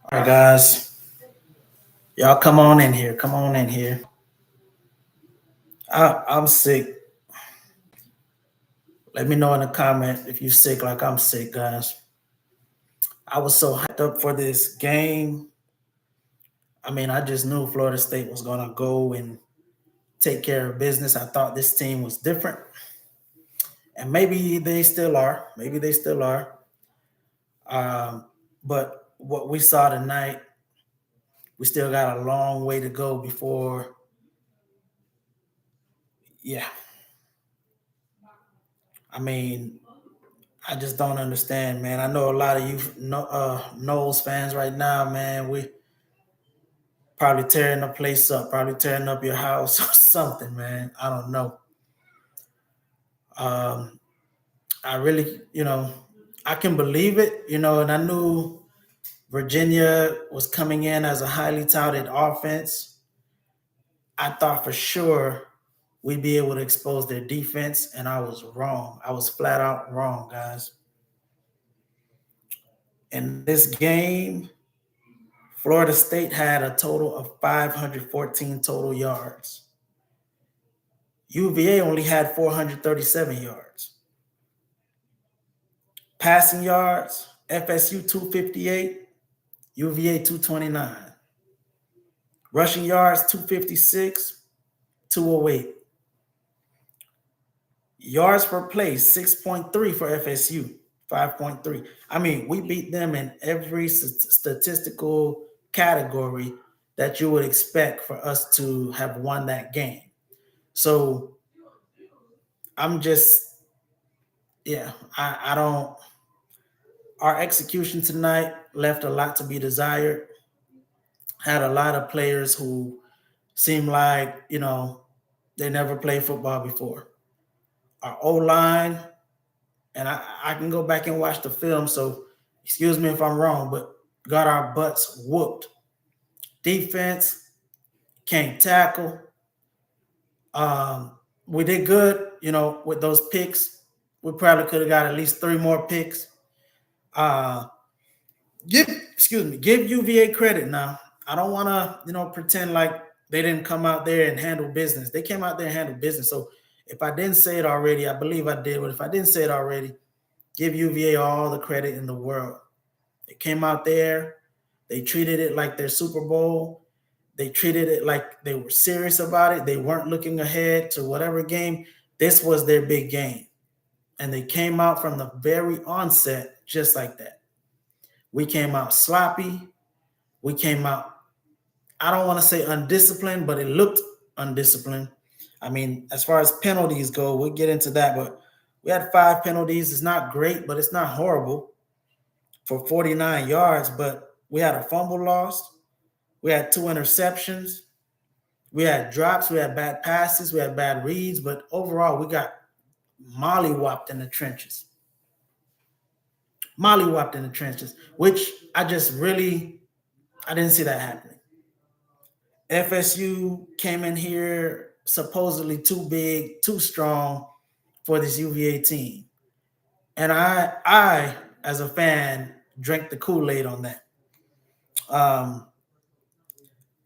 All right, guys, y'all come on in here. Come on in here. I'm sick. Let me know in the comment if you're sick like I'm sick, guys. I was so hyped up for this game. I mean, I just knew Florida State was going to go and take care of business. I thought this team was different, and maybe they still are. Maybe they still are. Um, but what we saw tonight, we still got a long way to go before. Yeah, I mean, I just don't understand, man. I know a lot of you Knowles fans right now, man. We probably tearing the place up, probably tearing up your house or something, man. I don't know. Um, I really, I can believe it, and I knew Virginia was coming in as a highly touted offense. I thought for sure we'd be able to expose their defense, and I was wrong. I was flat out wrong, guys. In this game, Florida State had a total of 514 total yards. UVA only had 437 yards. Passing yards, FSU 258, UVA 229. Rushing yards 256, 208. Yards per play 6.3 for FSU, 5.3. I mean, we beat them in every statistical category that you would expect for us to have won that game. So I'm just, yeah, I don't. Our execution tonight left a lot to be desired. Had a lot of players who seem like, they never played football before. Our O line, and I can go back and watch the film, so excuse me if I'm wrong, but got our butts whooped. Defense, can't tackle. We did good, with those picks. We probably could have got at least 3 more picks. Uh, give UVA credit now. I don't want to, pretend like they didn't come out there and handle business. They came out there and handled business. So if I didn't say it already, I believe I did. But if I didn't say it already, give UVA all the credit in the world. They came out there. They treated it like their Super Bowl. They treated it like they were serious about it. They weren't looking ahead to whatever game. This was their big game. And they came out from the very onset just like that. We came out sloppy. We came out, I don't want to say undisciplined, but it looked undisciplined. I mean, as far as penalties go, we'll get into that, but we had 5 penalties. It's not great, but it's not horrible for 49 yards. But we had a fumble lost. We had 2 interceptions. We had drops. We had bad passes. We had bad reads. But overall, we got mollywopped in the trenches. Mollywopped in the trenches, which I didn't see that happening. FSU came in here supposedly too big, too strong for this UVA team. And I as a fan, drank the Kool-Aid on that. Um,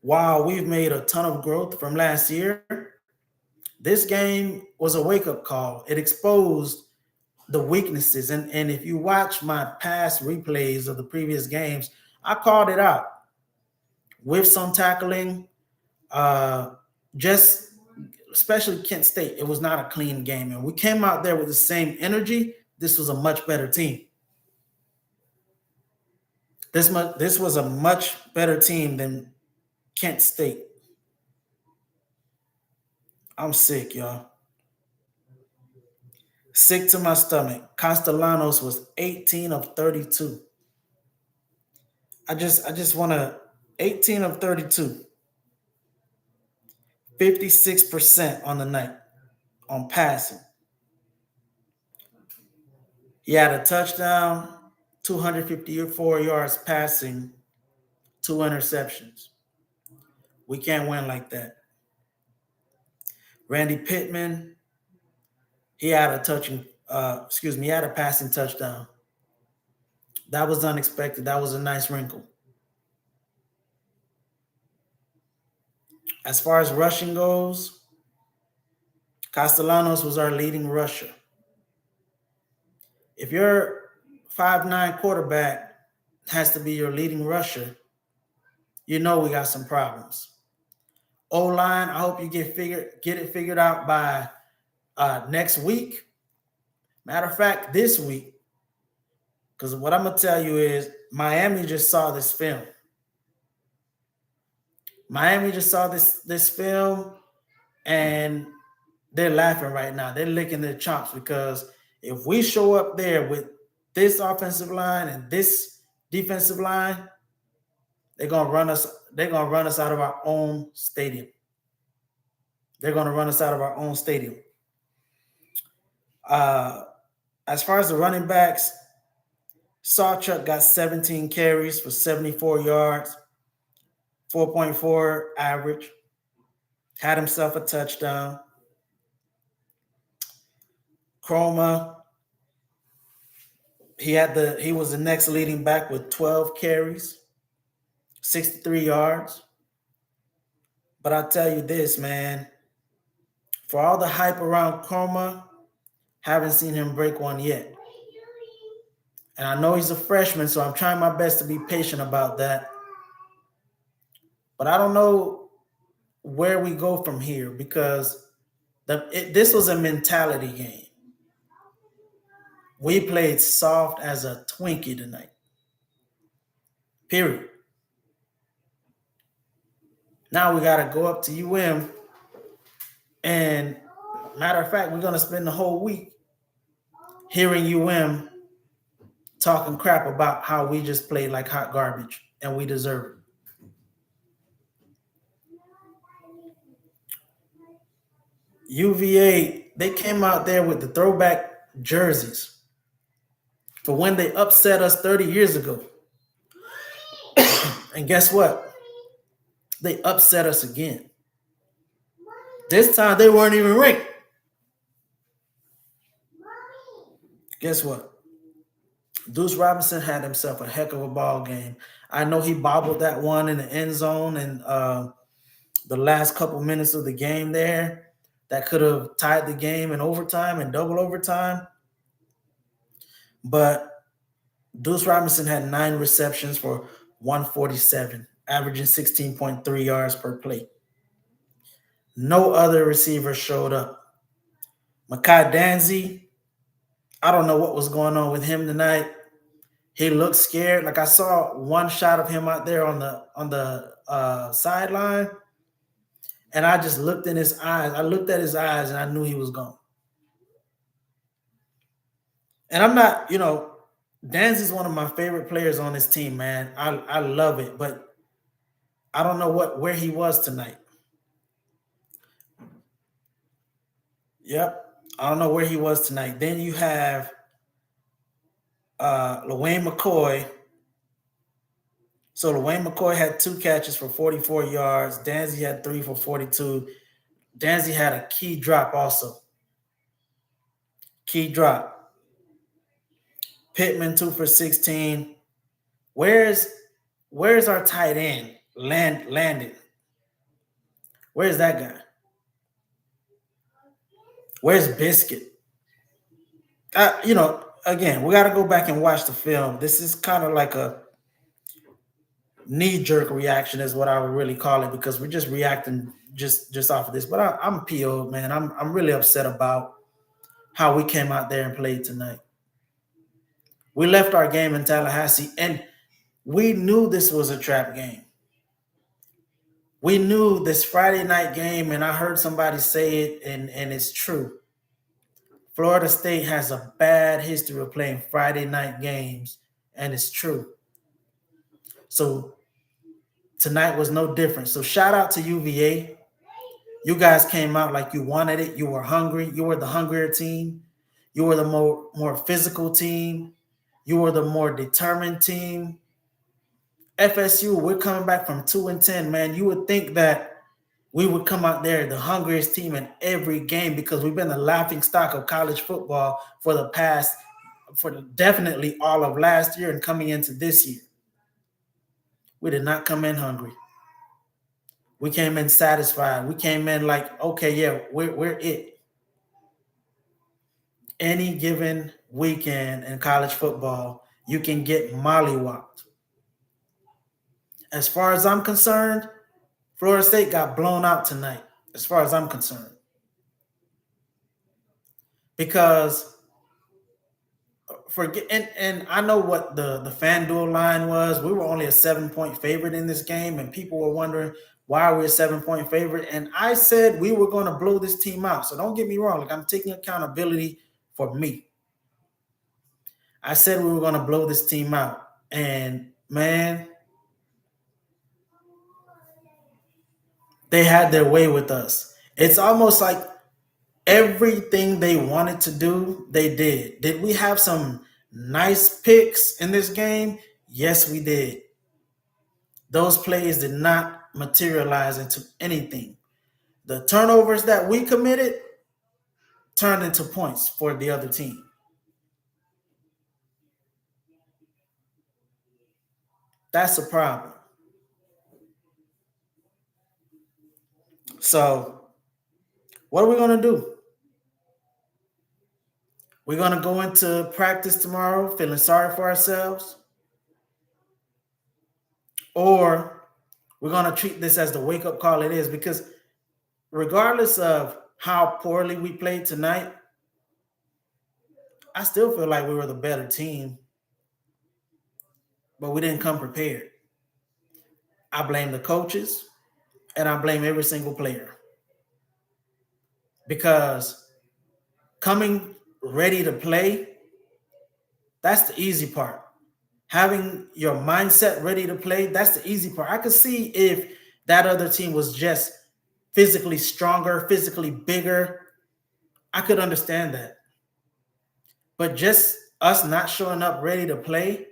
while we've made a ton of growth from last year, this game was a wake-up call. It exposed the weaknesses. And if you watch my past replays of the previous games, I called it out with some tackling, just especially Kent State. It was not a clean game. And we came out there with the same energy. This was a much better team. This was a much better team than Kent State. I'm sick, y'all. Sick to my stomach. Castellanos was 18 of 32. I just want to 18 of 32. 56% on the night on passing. He had a touchdown, 254 yards passing, 2 interceptions. We can't win like that. Randy Pittman, he had he had a passing touchdown. That was unexpected. That was a nice wrinkle. As far as rushing goes, Castellanos was our leading rusher. If your 5'9" quarterback has to be your leading rusher, you know we got some problems. O-line, I hope you get it figured out by next week. Matter of fact, this week, because what I'm gonna tell you is Miami just saw this film. Miami just saw this film, and they're laughing right now. They're licking their chops because if we show up there with this offensive line and this defensive line, they're gonna run us. They're gonna run us out of our own stadium. They're gonna run us out of our own stadium. As far as the running backs, Sawchuk got 17 carries for 74 yards, 4.4 average. Had himself a touchdown. Chroma, he was the next leading back with 12 carries, 63 yards. But I'll tell you this, man. For all the hype around Chroma, haven't seen him break one yet. And I know he's a freshman, so I'm trying my best to be patient about that. But I don't know where we go from here because this was a mentality game. We played soft as a Twinkie tonight. Period. Now we got to go up to UM. And matter of fact, we're going to spend the whole week hearing UM talking crap about how we just played like hot garbage and we deserve it. UVA, they came out there with the throwback jerseys for when they upset us 30 years ago. And guess what? They upset us again. This time they weren't even ranked. Guess what? Deuce Robinson had himself a heck of a ball game. I know he bobbled that one in the end zone and the last couple minutes of the game there. That could have tied the game in overtime and double overtime. But Deuce Robinson had 9 receptions for 147, averaging 16.3 yards per play. No other receiver showed up. Makai Danzy, I don't know what was going on with him tonight. He looked scared. Like I saw one shot of him out there on the sideline, and I just looked in his eyes. I looked at his eyes, and I knew he was gone. And I'm not, Danzy's one of my favorite players on this team, man. I love it, but I don't know where he was tonight. Yep, I don't know where he was tonight. Then you have LaWayne McCoy. So LaWayne McCoy had 2 catches for 44 yards. Danzy had 3 for 42. Danzy had a key drop also. Key drop. Pittman 2 for 16. Where's our tight end? Landon. Where's that guy? Where's Biscuit? Again, we got to go back and watch the film. This is kind of like a knee-jerk reaction is what I would really call it because we're just reacting just off of this. But I'm PO'd, man. I'm really upset about how we came out there and played tonight. We left our game in Tallahassee, and we knew this was a trap game. We knew this Friday night game, and I heard somebody say it, and it's true. Florida State has a bad history of playing Friday night games, and it's true. So tonight was no different. So shout out to UVA. You guys came out like you wanted it. You were hungry. You were the hungrier team. You were the more physical team. You were the more determined team. FSU, we're coming back from 2-10, man. You would think that we would come out there the hungriest team in every game because we've been the laughing stock of college football for definitely all of last year and coming into this year. We did not come in hungry. We came in satisfied. We came in like, okay, yeah, we're it. Any given weekend in college football, you can get mollywopped. As far as I'm concerned, Florida State got blown out tonight, as far as I'm concerned. Because and I know what the FanDuel line was. We were only a 7-point favorite in this game, and people were wondering why are we a 7-point favorite. And I said we were going to blow this team out. So don't get me wrong. Like, I'm taking accountability for me. I said we were going to blow this team out. And man, they had their way with us. It's almost like everything they wanted to do, they did. Did we have some nice picks in this game? Yes, we did. Those plays did not materialize into anything. The turnovers that we committed turned into points for the other team. That's a problem. So, what are we going to do? We're going to go into practice tomorrow feeling sorry for ourselves, or we're going to treat this as the wake up call it is, because regardless of how poorly we played tonight, I still feel like we were the better team, but we didn't come prepared. I blame the coaches and I blame every single player, because coming ready to play, that's the easy part. Having your mindset ready to play, that's the easy part. I could see if that other team was just physically stronger, physically bigger, I could understand that. But just us not showing up ready to play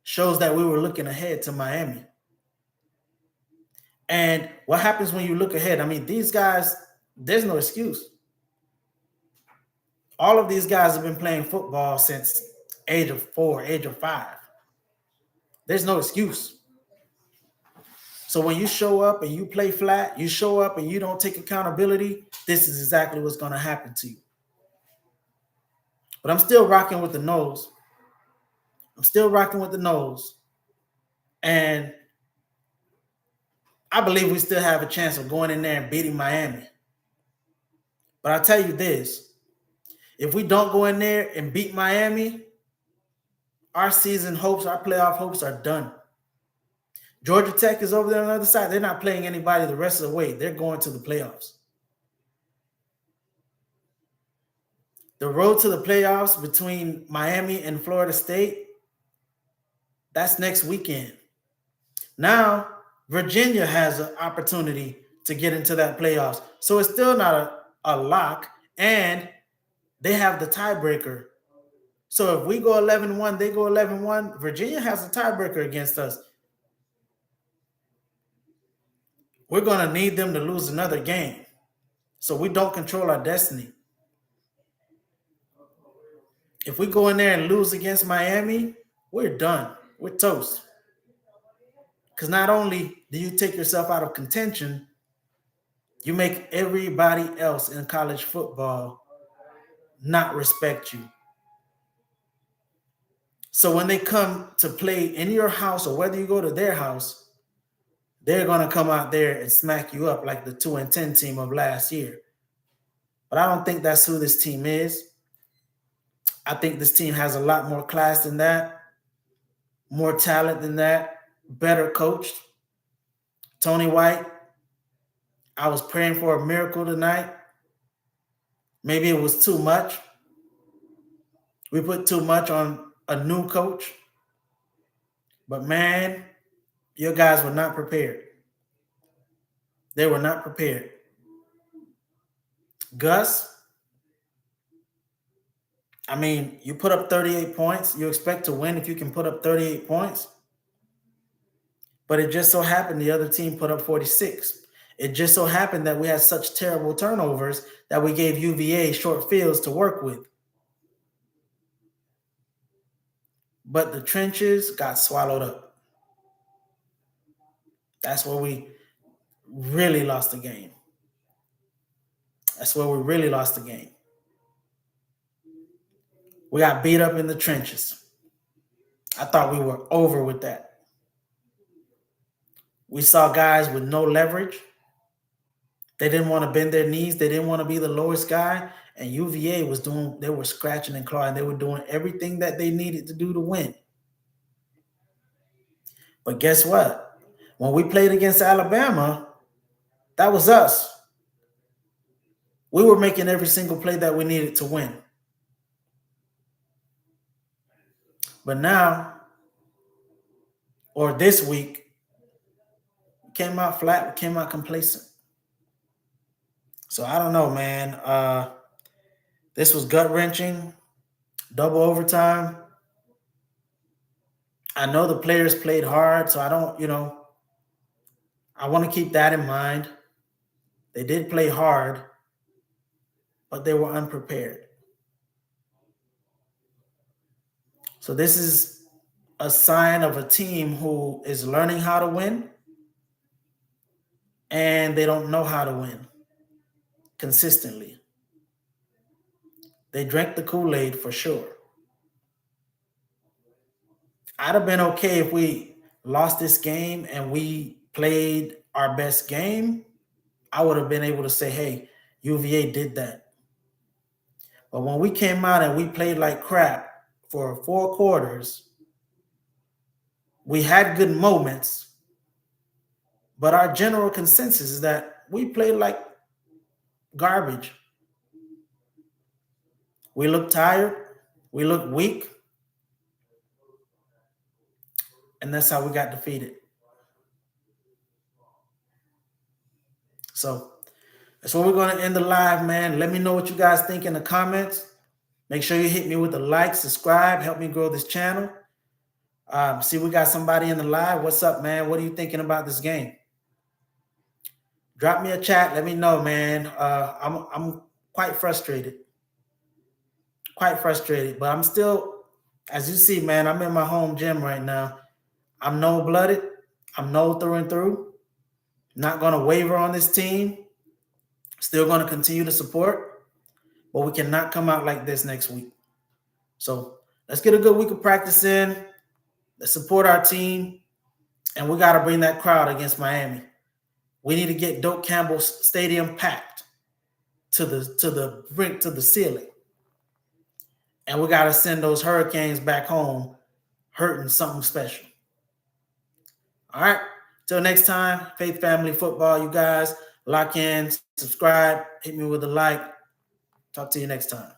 shows that we were looking ahead to Miami. And what happens when you look ahead? I mean, these guys, there's no excuse. All of these guys have been playing football since age of 4, age of 5. There's no excuse. So when you show up and you play flat, you show up and you don't take accountability, this is exactly what's going to happen to you. But I'm still rocking with the nose. I'm still rocking with the nose. And I believe we still have a chance of going in there and beating Miami. But I'll tell you this. If we don't go in there and beat Miami, our season hopes, our playoff hopes are done. Georgia Tech is over there on the other side. They're not playing anybody the rest of the way. They're going to the playoffs. The road to the playoffs between Miami and Florida State, that's next weekend. Now, Virginia has an opportunity to get into that playoffs. So it's still not a lock, and they have the tiebreaker. So if we go 11-1, they go 11-1, Virginia has a tiebreaker against us. We're going to need them to lose another game, so we don't control our destiny. If we go in there and lose against Miami, we're done. We're toast. Because not only do you take yourself out of contention, you make everybody else in college football not respect you. So when they come to play in your house or whether you go to their house, they're going to come out there and smack you up like the 2-10 team of last year. But I don't think that's who this team is. I think this team has a lot more class than that, more talent than that, better coached. Tony White, I was praying for a miracle tonight. Maybe it was too much. We put too much on a new coach. But man, your guys were not prepared. They were not prepared. Gus, I mean, you put up 38 points. You expect to win if you can put up 38 points. But it just so happened the other team put up 46. It just so happened that we had such terrible turnovers that we gave UVA short fields to work with. But the trenches got swallowed up. That's where we really lost the game. That's where we really lost the game. We got beat up in the trenches. I thought we were over with that. We saw guys with no leverage. They didn't want to bend their knees. They didn't want to be the lowest guy. And UVA was doing, they were scratching and clawing. They were doing everything that they needed to do to win. But guess what? When we played against Alabama, that was us. We were making every single play that we needed to win. But now, or this week, we came out flat, we came out complacent. So I don't know, man. This was gut-wrenching, double overtime. I know the players played hard, so I don't, I want to keep that in mind. They did play hard, but they were unprepared. So this is a sign of a team who is learning how to win, and they don't know how to win consistently. They drank the Kool-Aid for sure. I'd have been okay if we lost this game and we played our best game. I would have been able to say, hey, UVA did that. But when we came out and we played like crap for 4 quarters, we had good moments, but our general consensus is that we played like garbage. We looked tired. We looked weak. And that's how we got defeated. So that's where we're going to end the live, man. Let me know what you guys think in the comments. Make sure you hit me with a like, subscribe, help me grow this channel. See, we got somebody in the live. What's up, man? What are you thinking about this game? Drop me a chat. Let me know, man. I'm quite frustrated. But I'm still, as you see, man, I'm in my home gym right now. I'm no-blooded. I'm no through and through. Not going to waver on this team. Still going to continue to support. But we cannot come out like this next week. So let's get a good week of practice in. Let's support our team. And we got to bring that crowd against Miami. We need to get Doak Campbell's stadium packed to the brink, to the ceiling. And we got to send those Hurricanes back home hurting something special. All right. Till next time, Faith Family Football, you guys lock in, subscribe, hit me with a like. Talk to you next time.